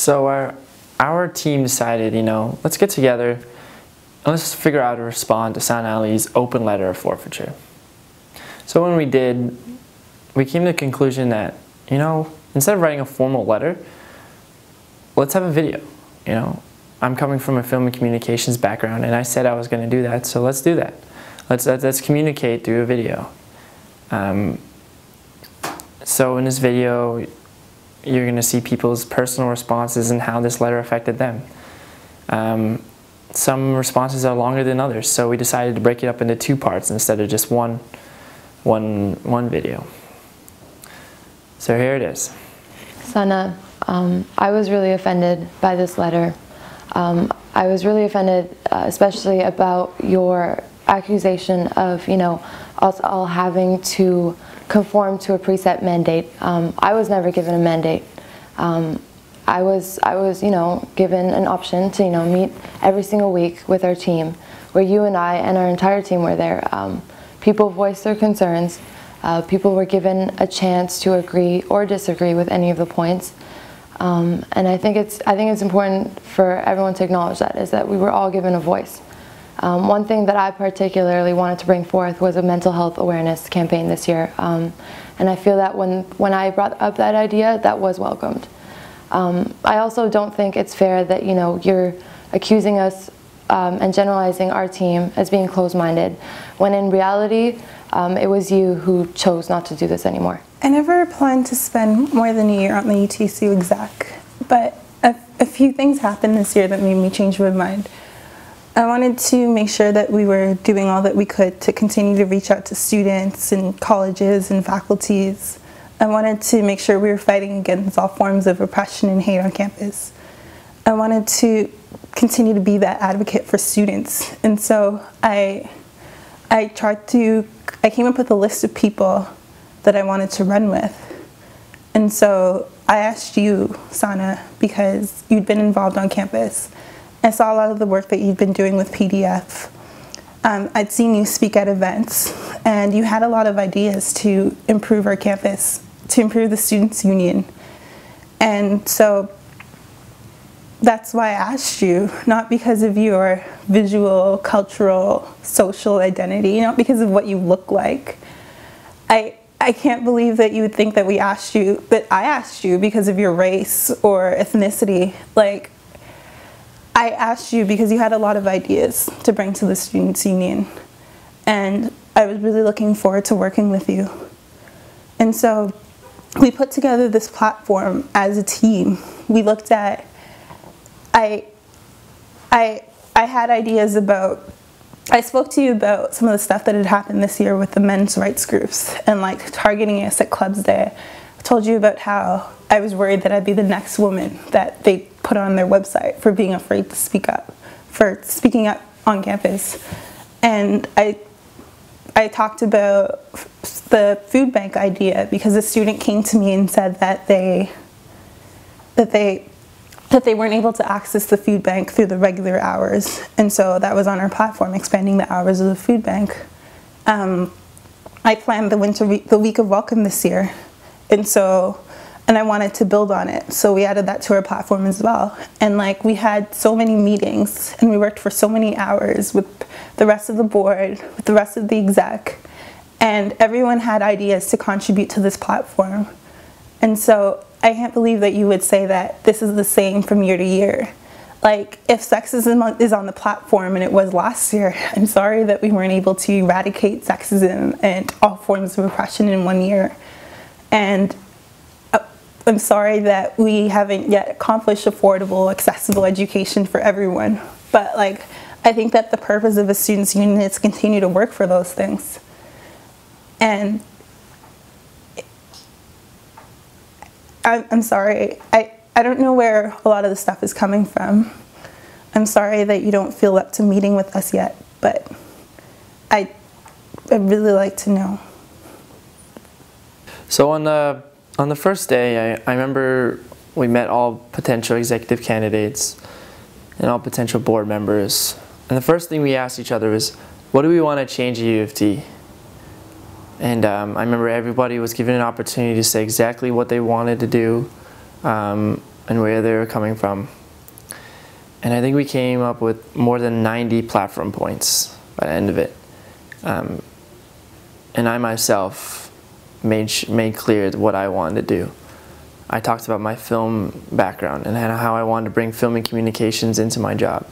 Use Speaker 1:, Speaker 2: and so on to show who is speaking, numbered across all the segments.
Speaker 1: So our team decided, let's get together and let's figure out how to respond to Sana Ali's open letter of forfeiture. So when we did, we came to the conclusion that, instead of writing a formal letter, let's have a video. I'm coming from a film and communications background, and I said I was going to do that, so let's do that. Let's communicate through a video. So in this video, you're going to see people's personal responses and how this letter affected them. Some responses are longer than others, so we decided to break it up into 2 parts instead of just one video. So here it is.
Speaker 2: Sana, I was really offended by this letter. I was really offended, especially about your accusation of, us all having to conform to a preset mandate. I was never given a mandate. I was, given an option to, meet every single week with our team, where you and I and our entire team were there. People voiced their concerns. People were given a chance to agree or disagree with any of the points. And I think it's important for everyone to acknowledge that, is that we were all given a voice. One thing that I particularly wanted to bring forth was a mental health awareness campaign this year. And I feel that when I brought up that idea, that was welcomed. I also don't think it's fair that, you're accusing us and generalizing our team as being closed-minded, when in reality, it was you who chose not to do this anymore.
Speaker 3: I never planned to spend more than a year on the UTSU exec, but a few things happened this year that made me change my mind. I wanted to make sure that we were doing all that we could to continue to reach out to students and colleges and faculties. I wanted to make sure we were fighting against all forms of oppression and hate on campus. I wanted to continue to be that advocate for students, and so I came up with a list of people that I wanted to run with. And so I asked you, Sana, because you'd been involved on campus. I saw a lot of the work that you'd been doing with PDF. I'd seen you speak at events, and you had a lot of ideas to improve our campus, to improve the Students' Union. And so that's why I asked you, not because of your visual, cultural, social identity, not because of what you look like. I can't believe that you would think that I asked you because of your race or ethnicity. Like, I asked you because you had a lot of ideas to bring to the Students' Union, and I was really looking forward to working with you. And so we put together this platform as a team. We looked at, I had ideas about, I spoke to you about some of the stuff that had happened this year with the men's rights groups and like targeting us at Clubs Day. I told you about how I was worried that I'd be the next woman that they put on their website for being afraid to speak up, for speaking up on campus. And I talked about the food bank idea because a student came to me and said that they weren't able to access the food bank through the regular hours. And so that was on our platform, expanding the hours of the food bank. I planned the week of welcome this year. And I wanted to build on it. So we added that to our platform as well. And like, we had so many meetings and we worked for so many hours with the rest of the board, with the rest of the exec. And everyone had ideas to contribute to this platform. And so I can't believe that you would say that this is the same from year to year. Like, if sexism is on the platform and it was last year, I'm sorry that we weren't able to eradicate sexism and all forms of oppression in 1 year. And I'm sorry that we haven't yet accomplished affordable, accessible education for everyone. But like, I think that the purpose of a Students' Union is to continue to work for those things. And I'm sorry, I don't know where a lot of the stuff is coming from. I'm sorry that you don't feel up to meeting with us yet, but I'd really like to know.
Speaker 1: So on the first day, I remember we met all potential executive candidates and all potential board members. And the first thing we asked each other was, what do we want to change at U of T? And I remember everybody was given an opportunity to say exactly what they wanted to do. and where they were coming from. And I think we came up with more than 90 platform points by the end of it. And I myself made clear what I wanted to do. I talked about my film background and how I wanted to bring filming communications into my job.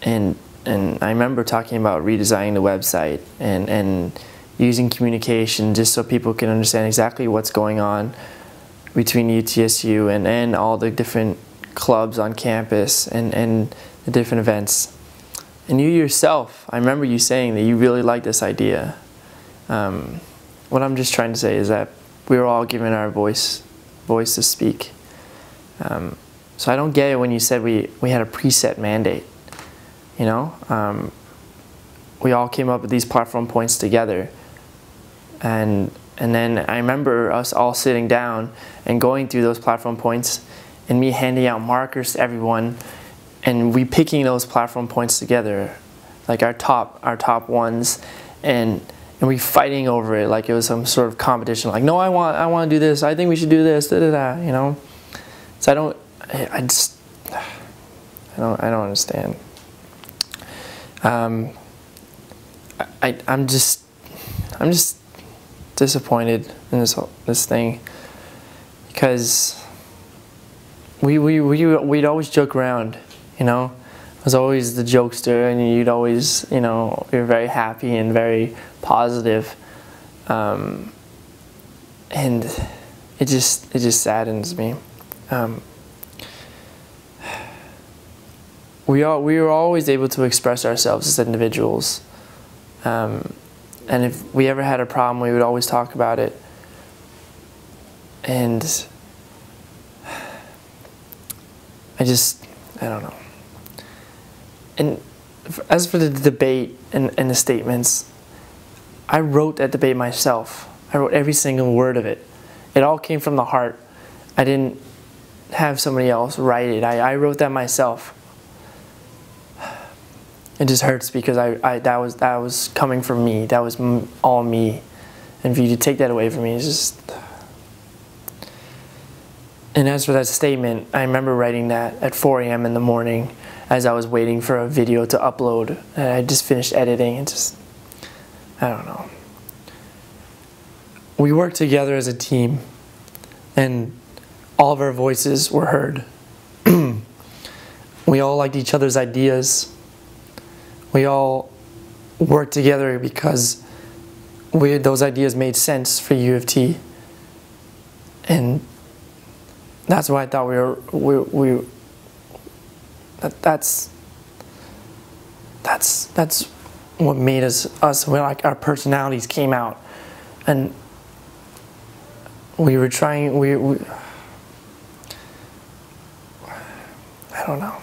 Speaker 1: And I remember talking about redesigning the website and using communication just so people can understand exactly what's going on between UTSU and all the different clubs on campus and the different events. And you yourself, I remember you saying that you really liked this idea. What I'm just trying to say is that we were all given our voice to speak. So I don't get it when you said we had a preset mandate. You know, we all came up with these platform points together, and then I remember us all sitting down and going through those platform points, and me handing out markers to everyone, and we picking those platform points together, like our top ones, and we fighting over it like it was some sort of competition. Like, no, I want to do this. I think we should do this. Da da da. You know, so I don't understand. I'm just disappointed in this thing, because we'd always joke around, you know. I was always the jokester, and you'd always, you know, you're very happy and very positive, and it just saddens me. We were always able to express ourselves as individuals, and if we ever had a problem, we would always talk about it. And I don't know. And as for the debate and the statements, I wrote that debate myself. I wrote every single word of it. It all came from the heart. I didn't have somebody else write it. I wrote that myself. It just hurts because that was coming from me. That was all me. And for you to take that away from me is just... And as for that statement, I remember writing that at 4 a.m. in the morning as I was waiting for a video to upload. And I just finished editing and just... I don't know. We worked together as a team, and all of our voices were heard. We all liked each other's ideas. We all worked together because those ideas made sense for U of T, and that's why I thought that's what made us when, like, our personalities came out, and we were trying. I don't know.